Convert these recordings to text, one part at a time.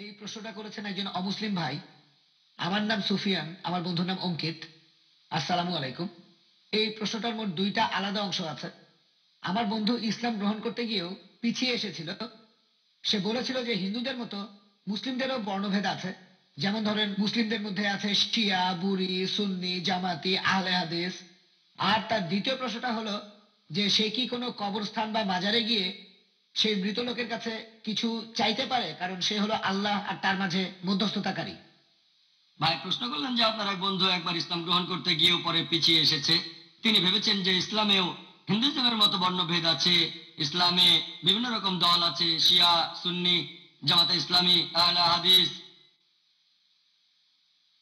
এই প্রশ্নটা করেছেন একজন অমুসলিম ভাই। আমার নাম সুফিয়ান, আমার বন্ধুর নাম অঙ্কিত। আসসালামু আলাইকুম। এই প্রশ্নটার মোট দুইটা আলাদা অংশ আছে। আমার বন্ধু ইসলাম গ্রহণ করতে গিয়েও পিছিয়ে এসেছিল। সে বলেছিল যে হিন্দুদের মতো মুসলিমদেরও বর্ণভেদ আছে। যেমন ধরেন, মুসলিমদের মধ্যে আছে শিয়া, বুরি, সুন্নি, জামাতি, আহলে হাদিস। আর তার দ্বিতীয় প্রশ্নটা হলো যে সে কি কোনো কবরস্থান বা মাজারে গিয়ে সেই মৃত লোকের কাছে কিছু চাইতে পারে, কারণ সে হলো আল্লাহ আর তার মাঝে মধ্যস্থতাকারী। ভাই প্রশ্ন করলেন যে আপনার এক বন্ধু একবার ইসলাম গ্রহণ করতে গিয়েও পরে পিছিয়ে এসেছে। তিনি ভেবেছেন যে ইসলামেও হিন্দুজমের মতো বর্ণভেদ আছে, ইসলামে বিভিন্ন রকম দল আছে, শিয়া, সুন্নি, জামাতে ইসলামী, আহলে হাদিস।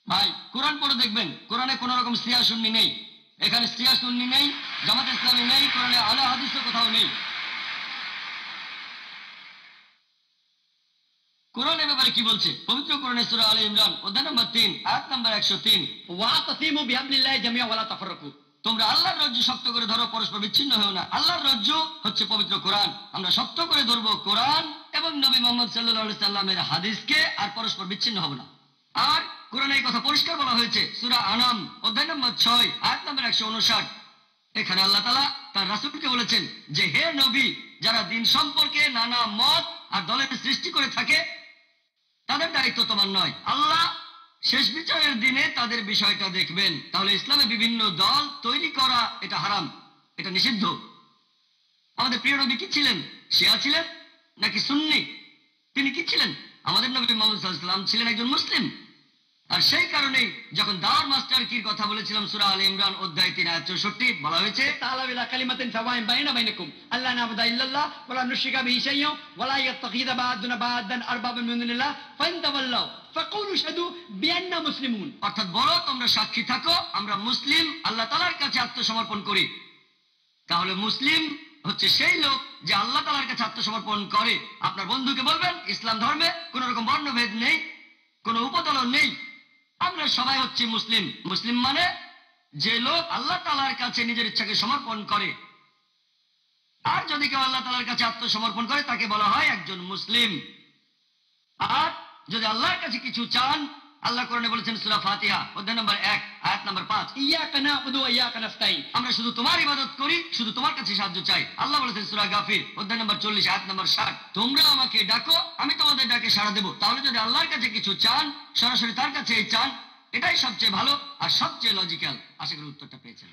ভাই কোরআন পড়ে দেখবেন, কোরআনে কোন রকম শিয়া সুন্নি নেই। এখানে শিয়া সুন্নি নেই, জামাতে ইসলামী নেই, কোরআনে আহলে হাদিসও কোথাও নেই। কোরআন এ ব্যাপারে কি বলছে? পবিত্র কোরআনে সূরা আলে ইমরান অধ্যায় নম্বর 3 আয়াত নম্বর 103, ওয়াতাসিমু বিহাবলিল্লাহি জামিআ ওয়ালা তাফাররাকু। তোমরা আল্লাহর রজ্জু শক্ত করে ধরো, পরস্পর বিচ্ছিন্ন হও না। আল্লাহর রজ্জু হচ্ছে পবিত্র কোরআন। আমরা শক্ত করে ধরবো কোরআন এবং নবী মুহাম্মদ সাল্লাল্লাহু আলাইহি সাল্লামের হাদিসকে, আর পরস্পর বিচ্ছিন্ন হব না। আর কোরআনে এই কথা পরিষ্কার বলা হয়েছে সূরা আনাম অধ্যায় নম্বর 6 আয়াত নম্বর 159। এখানে আল্লাহ তাআলা তার রাসূলকে বলেছেন যে হে নবী, যারা দিন সম্পর্কে নানা মত আর দলের সৃষ্টি করে থাকে তাদের দায়িত্ব তোমার নয়। আল্লাহ শেষ বিচারের দিনে তাদের বিষয়টা দেখবেন। তাহলে ইসলামে বিভিন্ন দল তৈরি করা এটা হারাম, এটা নিষিদ্ধ। আমাদের প্রিয় নবী কি ছিলেন? শিয়া ছিলেন নাকি সুন্নি? তিনি কি ছিলেন? আমাদের নবী মুহাম্মদ সাল্লাল্লাহু আলাইহি ওয়াসাল্লাম ছিলেন একজন মুসলিম। আর সেই কারণেই যখন দাওয়ার মাস্টার কির কথা বলেছিলাম সূরা আলে ইমরান অধ্যায় 3 আয়াত 64 বলা হয়েছে তাআলা বিলা কালিমাতিন সাওয়াইন বাইনা বাইনাকুম আল্লা না'বুদা ইল্লাল্লাহ ওয়ালা নুশরিকা বিহি শাইয়্যান ওয়ালা ইয়াত্তাখিযা বা'দুনা বা'দান আরবাবান মিন দুনিল্লাহ ফাইনতাওয়াল্লাউ ফাকুলু শাহাদু বিআন্না মুসলিমুন। অর্থাৎ বলো তোমরা সাক্ষী থাকো আমরা মুসলিম, আল্লাহ তাআলার কাছে আত্মসমর্পণ করি। তাহলে মুসলিম হচ্ছে সেই লোক যে আল্লাহ তাআলার কাছে আত্মসমর্পণ করে। আপনার বন্ধুকে বলবেন ইসলাম ধর্মে কোন রকম বর্ণভেদ নেই, কোনো উপদলন নেই, আমরা সবাই হচ্ছে মুসলিম। মুসলিম মানে যে লোক আল্লাহ তাআলার কাছে নিজের ইচ্ছাকে সমর্পণ করে। আর যদি কেউ আল্লাহ তাআলার কাছে আত্মসমর্পণ করে তাকে বলা হয় একজন মুসলিম। আর যদি আল্লাহর কাছে কিছু চান, আল্লাহ কোরআনে বলেছেন সূরা ফাতিহা অধ্যায় নম্বর 1 আয়াত নম্বর 5, ইয়াকা না'বুদু ওয়া ইয়াকা নাস্তাইন। আমরা শুধু তোমার ইবাদত করি, শুধু তোমার কাছে সাহায্য চাই। আল্লাহ বলেছেন সূরা গাফির অধ্যায় নম্বর 40 আয়াত নম্বর 60, তোমরা আমাকে ডাকো আমি তোমাদের ডাকে সাড়া দেব। তাহলে যদি আল্লাহর কাছে কিছু চান, সরাসরি তার কাছেই চান, এটাই সবচেয়ে ভালো আর সবচেয়ে লজিক্যাল। আশা করি উত্তরটা পেয়েছেন।